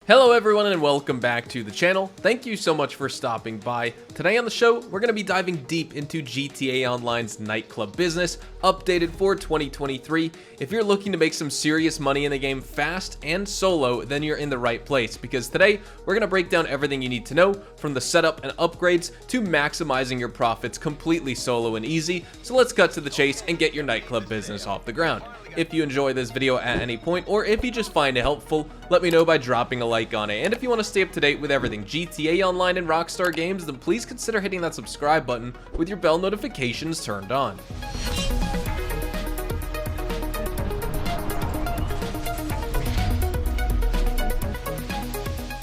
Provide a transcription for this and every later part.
Hello everyone and welcome back to the channel. Thank you so much for stopping by. Today on the show, we're going to be diving deep into GTA Online's Nightclub business, updated for 2023. If you're looking to make some serious money in the game fast and solo, then you're in the right place, because today we're going to break down everything you need to know, from the setup and upgrades to maximizing your profits completely solo and easy. So let's cut to the chase and get your Nightclub business off the ground. If you enjoy this video at any point, or if you just find it helpful, let me know by dropping a like on it. And if you want to stay up to date with everything GTA Online and Rockstar games, then please consider hitting that subscribe button with your bell notifications turned on.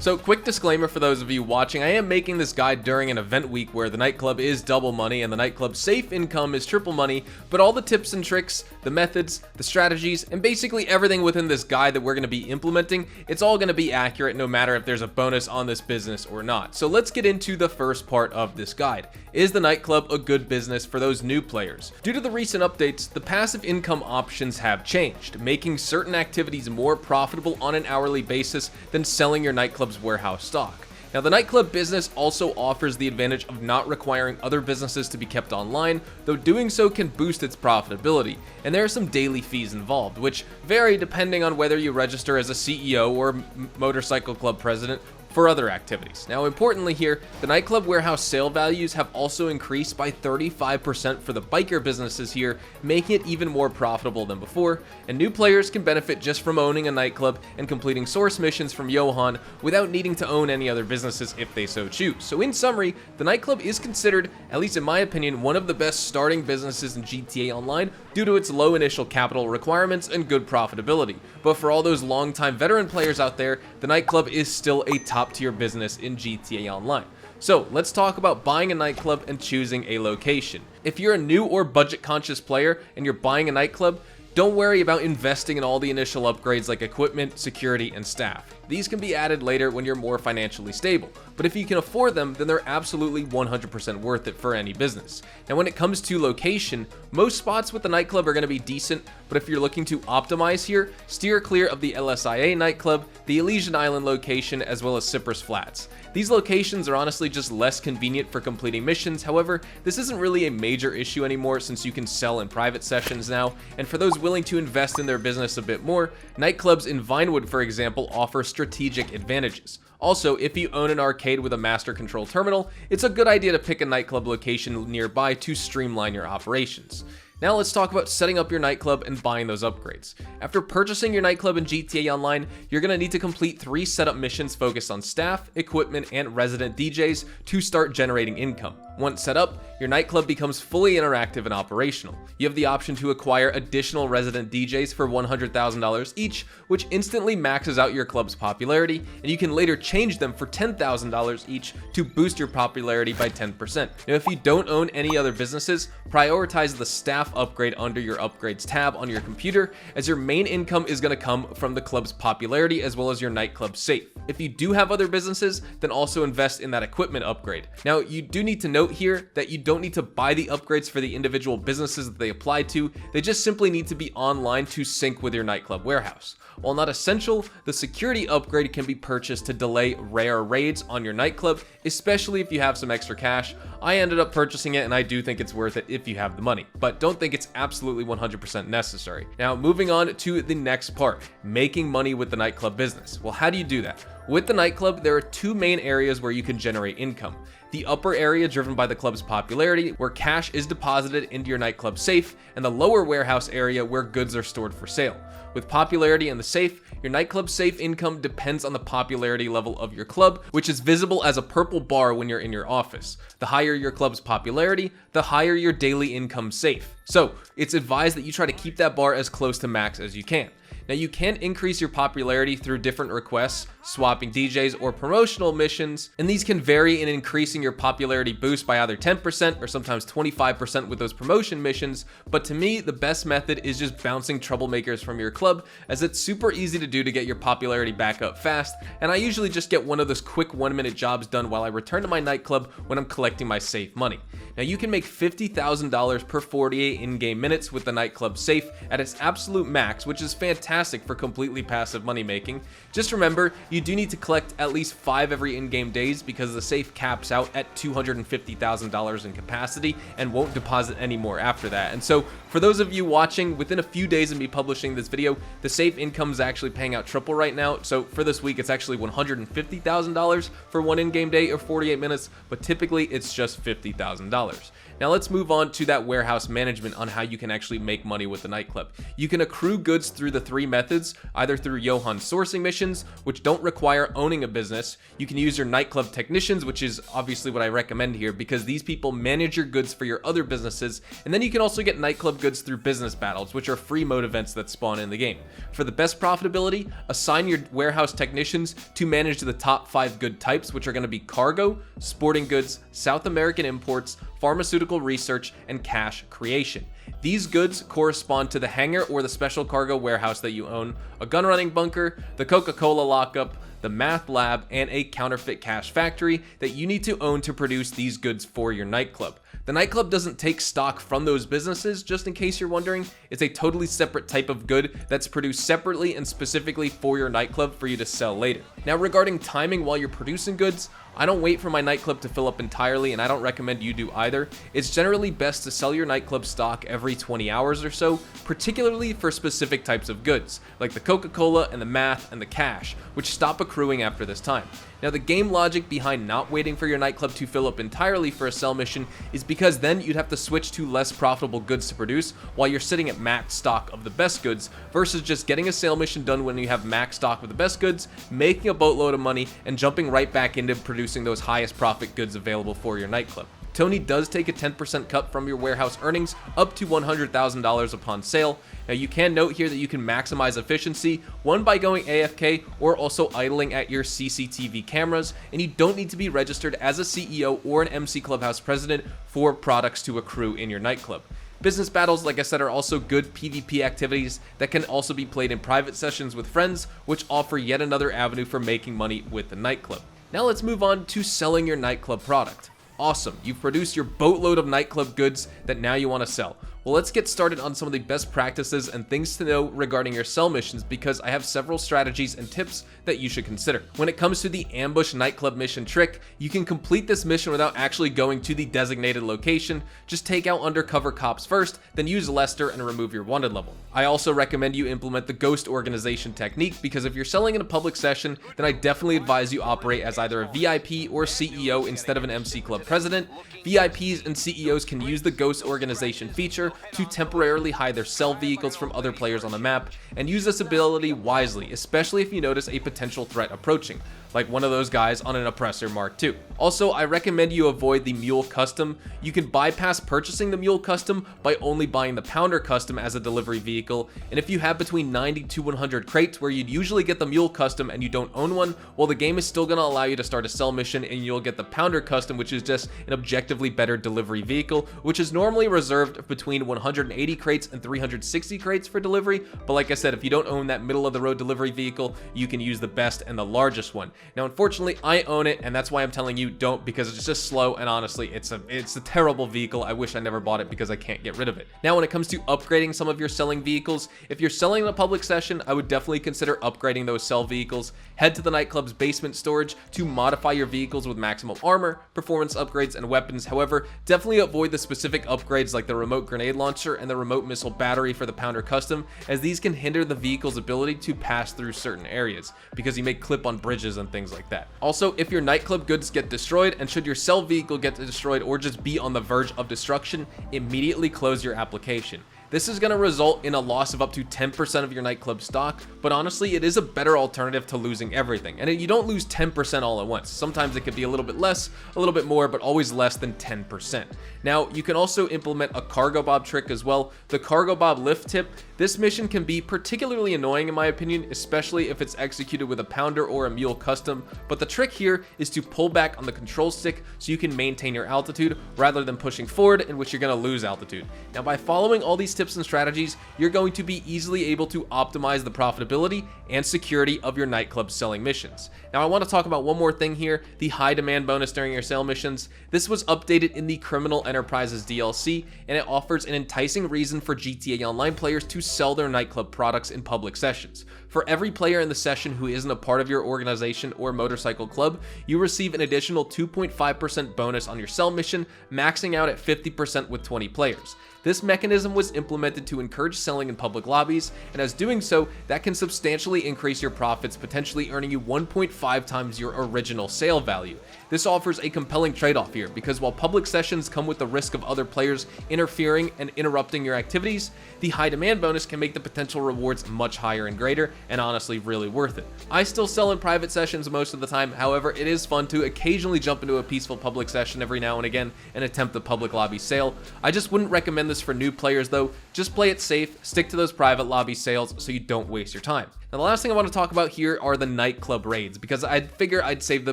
So, quick disclaimer for those of you watching, I am making this guide during an event week where the Nightclub is double money and the Nightclub safe income is triple money, but all the tips and tricks, the methods, the strategies, and basically everything within this guide that we're going to be implementing, it's all going to be accurate no matter if there's a bonus on this business or not. So let's get into the first part of this guide. Is the Nightclub a good business for those new players? Due to the recent updates, the passive income options have changed, making certain activities more profitable on an hourly basis than selling your Nightclub's warehouse stock. Now, the Nightclub business also offers the advantage of not requiring other businesses to be kept online, though doing so can boost its profitability, and there are some daily fees involved, which vary depending on whether you register as a CEO or motorcycle club president for other activities. Now, importantly here, the Nightclub warehouse sale values have also increased by 35% for the biker businesses here, making it even more profitable than before, and new players can benefit just from owning a Nightclub and completing source missions from Johan without needing to own any other businesses if they so choose. So in summary, the Nightclub is considered, at least in my opinion, one of the best starting businesses in GTA Online due to its low initial capital requirements and good profitability. But for all those longtime veteran players out there, the Nightclub is still a top-tier business in GTA Online. So let's talk about buying a Nightclub and choosing a location. If you're a new or budget-conscious player and you're buying a Nightclub, don't worry about investing in all the initial upgrades like equipment, security, and staff. These can be added later when you're more financially stable, but if you can afford them, then they're absolutely 100% worth it for any business. Now, when it comes to location, most spots with the Nightclub are going to be decent, but if you're looking to optimize here, steer clear of the LSIA Nightclub, the Elysian Island location, as well as Cypress Flats. These locations are honestly just less convenient for completing missions. However, this isn't really a major issue anymore since you can sell in private sessions now, and for those willing to invest in their business a bit more, Nightclubs in Vinewood, for example, offer strategic advantages. Also, if you own an arcade with a master control terminal, it's a good idea to pick a Nightclub location nearby to streamline your operations. Now let's talk about setting up your Nightclub and buying those upgrades. After purchasing your Nightclub in GTA Online, you're going to need to complete 3 setup missions focused on staff, equipment, and resident DJs to start generating income. Once set up, your Nightclub becomes fully interactive and operational. You have the option to acquire additional resident DJs for $100,000 each, which instantly maxes out your club's popularity, and you can later change them for $10,000 each to boost your popularity by 10%. Now, if you don't own any other businesses, prioritize the staff upgrade under your upgrades tab on your computer, as your main income is going to come from the club's popularity as well as your Nightclub safe. If you do have other businesses, then also invest in that equipment upgrade. Now, you do need to note here that you don't need to buy the upgrades for the individual businesses that they apply to. They just simply need to be online to sync with your Nightclub warehouse. While not essential, the security upgrade can be purchased to delay rare raids on your Nightclub, especially if you have some extra cash. I ended up purchasing it, and I do think it's worth it if you have the money, but don't think it's absolutely 100% necessary. Now, moving on to the next part, making money with the Nightclub business. Well, how do you do that? With the Nightclub, there are 2 main areas where you can generate income. The upper area driven by the club's popularity, where cash is deposited into your Nightclub safe, and the lower warehouse area where goods are stored for sale. With popularity and the safe, your Nightclub safe income depends on the popularity level of your club, which is visible as a purple bar when you're in your office. The higher your club's popularity, the higher your daily income safe. So, it's advised that you try to keep that bar as close to max as you can. Now, you can increase your popularity through different requests, swapping DJs, or promotional missions, and these can vary in increasing your popularity boost by either 10% or sometimes 25% with those promotion missions, but to me, the best method is just bouncing troublemakers from your club, as it's super easy to do to get your popularity back up fast, and I usually just get one of those quick 1-minute jobs done while I return to my Nightclub when I'm collecting my safe money. Now, you can make $50,000 per 48 in-game minutes with the Nightclub safe at its absolute max, which is fantastic fantastic for completely passive money making. Just remember, you do need to collect at least 5 every in-game days because the safe caps out at $250,000 in capacity and won't deposit any more after that. And so for those of you watching, within a few days of me publishing this video, the safe income is actually paying out triple right now. So for this week, it's actually $150,000 for one in-game day or 48 minutes, but typically it's just $50,000. Now let's move on to that warehouse management on how you can actually make money with the Nightclub. You can accrue goods through the 3 methods, either through Johan sourcing missions, which don't require owning a business. You can use your Nightclub technicians, which is obviously what I recommend here because these people manage your goods for your other businesses. And then you can also get Nightclub goods through business battles, which are free mode events that spawn in the game. For the best profitability, assign your warehouse technicians to manage the top 5 good types, which are going to be cargo, sporting goods, South American imports, pharmaceutical research, and cash creation. These goods correspond to the hangar or the special cargo warehouse that you own, a gun running bunker, the Coca-Cola lockup, the math lab, and a counterfeit cash factory that you need to own to produce these goods for your Nightclub. The Nightclub doesn't take stock from those businesses, just in case you're wondering. It's a totally separate type of good that's produced separately and specifically for your Nightclub for you to sell later. Now regarding timing while you're producing goods, I don't wait for my Nightclub to fill up entirely, and I don't recommend you do either. It's generally best to sell your Nightclub stock every 20 hours or so, particularly for specific types of goods, like the Coca-Cola and the math and the cash, which stop accruing after this time. Now the game logic behind not waiting for your Nightclub to fill up entirely for a sell mission is because then you'd have to switch to less profitable goods to produce while you're sitting at max stock of the best goods versus just getting a sale mission done when you have max stock of the best goods, making a boatload of money, and jumping right back into producing those highest profit goods available for your Nightclub. Tony does take a 10% cut from your warehouse earnings up to $100,000 upon sale. Now you can note here that you can maximize efficiency, one by going AFK or also idling at your CCTV cameras, and you don't need to be registered as a CEO or an MC Clubhouse president for products to accrue in your Nightclub. Business battles, like I said, are also good PvP activities that can also be played in private sessions with friends, which offer yet another avenue for making money with the Nightclub. Now let's move on to selling your Nightclub product. Awesome, you've produced your boatload of Nightclub goods that now you want to sell. Well, let's get started on some of the best practices and things to know regarding your sell missions because I have several strategies and tips that you should consider. When it comes to the ambush Nightclub mission trick, you can complete this mission without actually going to the designated location. Just take out undercover cops first, then use Lester and remove your wanted level. I also recommend you implement the ghost organization technique because if you're selling in a public session, then I definitely advise you operate as either a VIP or CEO instead of an MC Club president. VIPs and CEOs can use the ghost organization feature to temporarily hide their sell vehicles from other players on the map, and use this ability wisely, especially if you notice a potential threat approaching, like one of those guys on an Oppressor Mark II. Also, I recommend you avoid the Mule Custom. You can bypass purchasing the Mule Custom by only buying the Pounder Custom as a delivery vehicle, and if you have between 90 to 100 crates where you'd usually get the Mule Custom and you don't own one, well, the game is still going to allow you to start a sell mission and you'll get the Pounder Custom, which is just an objectively better delivery vehicle, which is normally reserved between 180 crates and 360 crates for delivery, but like I said, if you don't own that middle of the road delivery vehicle, you can use the best and the largest one. Now, unfortunately, I own it, and that's why I'm telling you don't, because it's just slow, and honestly, it's a terrible vehicle. I wish I never bought it because I can't get rid of it. Now, when it comes to upgrading some of your selling vehicles, if you're selling in a public session, I would definitely consider upgrading those sell vehicles. Head to the Nightclub's basement storage to modify your vehicles with maximum armor, performance upgrades, and weapons. However, definitely avoid the specific upgrades like the remote grenade launcher and the remote missile battery for the Pounder Custom, as these can hinder the vehicle's ability to pass through certain areas because you may clip on bridges and things like that. Also, if your Nightclub goods get destroyed, and should your sell vehicle get destroyed or just be on the verge of destruction, immediately close your application. This is going to result in a loss of up to 10% of your Nightclub stock, but honestly, it is a better alternative to losing everything. And you don't lose 10% all at once. Sometimes it could be a little bit less, a little bit more, but always less than 10%. Now, you can also implement a Cargo Bob trick as well. The Cargo Bob lift tip, this mission can be particularly annoying in my opinion, especially if it's executed with a Pounder or a Mule Custom, but the trick here is to pull back on the control stick so you can maintain your altitude rather than pushing forward, in which you're going to lose altitude. Now, by following all these tips tips and strategies, you're going to be easily able to optimize the profitability and security of your Nightclub selling missions. Now I want to talk about one more thing here, the high demand bonus during your sale missions. This was updated in the Criminal Enterprises DLC, and it offers an enticing reason for GTA Online players to sell their Nightclub products in public sessions. For every player in the session who isn't a part of your organization or motorcycle club, you receive an additional 2.5% bonus on your sell mission, maxing out at 50% with 20 players. This mechanism was implemented to encourage selling in public lobbies, and as doing so, that can substantially increase your profits, potentially earning you 1.5 times your original sale value. This offers a compelling trade-off here, because while public sessions come with the risk of other players interfering and interrupting your activities, the high demand bonus can make the potential rewards much higher and greater, and honestly really worth it. I still sell in private sessions most of the time, however, it is fun to occasionally jump into a peaceful public session every now and again and attempt the public lobby sale. I just wouldn't recommend this for new players though. Just play it safe, stick to those private lobby sales so you don't waste your time. Now the last thing I want to talk about here are the Nightclub raids, because I figure I'd save the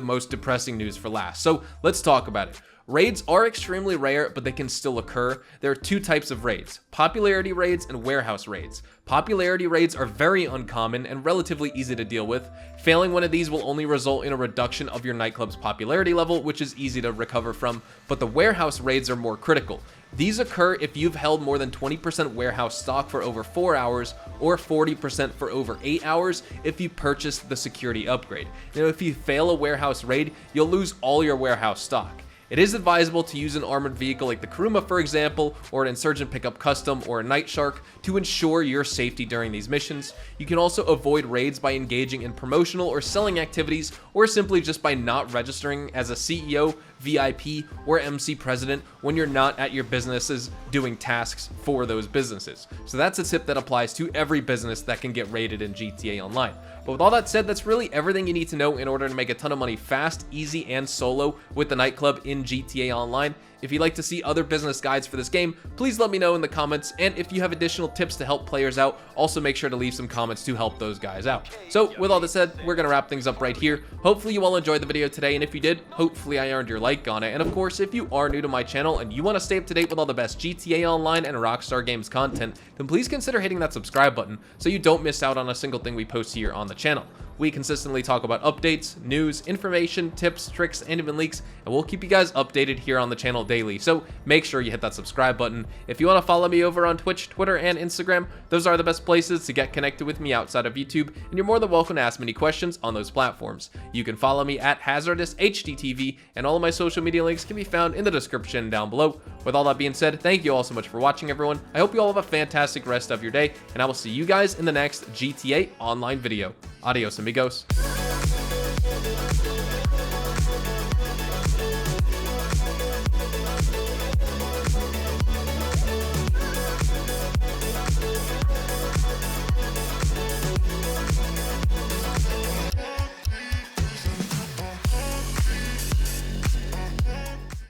most depressing news for last. So let's talk about it. Raids are extremely rare, but they can still occur. There are two types of raids: popularity raids and warehouse raids. Popularity raids are very uncommon and relatively easy to deal with. Failing one of these will only result in a reduction of your Nightclub's popularity level, which is easy to recover from, but the warehouse raids are more critical. These occur if you've held more than 20% warehouse stock for over 4 hours or 40% for over 8 hours if you purchased the security upgrade. Now, if you fail a warehouse raid, you'll lose all your warehouse stock. It is advisable to use an armored vehicle like the Kuruma, for example, or an Insurgent Pickup Custom or a Night Shark to ensure your safety during these missions. You can also avoid raids by engaging in promotional or selling activities, or simply just by not registering as a CEO, VIP, or MC president when you're not at your businesses doing tasks for those businesses. So that's a tip that applies to every business that can get raided in GTA Online. But with all that said, that's really everything you need to know in order to make a ton of money fast, easy, and solo with the Nightclub in GTA Online. If you'd like to see other business guides for this game, please let me know in the comments, and if you have additional tips to help players out, also make sure to leave some comments to help those guys out. So with all that said, we're gonna wrap things up right here. Hopefully you all enjoyed the video today, and if you did, hopefully I earned your like on it. And of course, if you are new to my channel and you want to stay up to date with all the best GTA Online and Rockstar Games content, then please consider hitting that subscribe button so you don't miss out on a single thing we post here on the channel. We consistently talk about updates, news, information, tips, tricks, and even leaks, and we'll keep you guys updated here on the channel daily, so make sure you hit that subscribe button. If you want to follow me over on Twitch, Twitter, and Instagram, those are the best places to get connected with me outside of YouTube, and you're more than welcome to ask me any questions on those platforms. You can follow me at HazardousHDTV, and all of my social media links can be found in the description down below. With all that being said, thank you all so much for watching, everyone. I hope you all have a fantastic rest of your day, and I will see you guys in the next GTA Online video. Adios, amigos.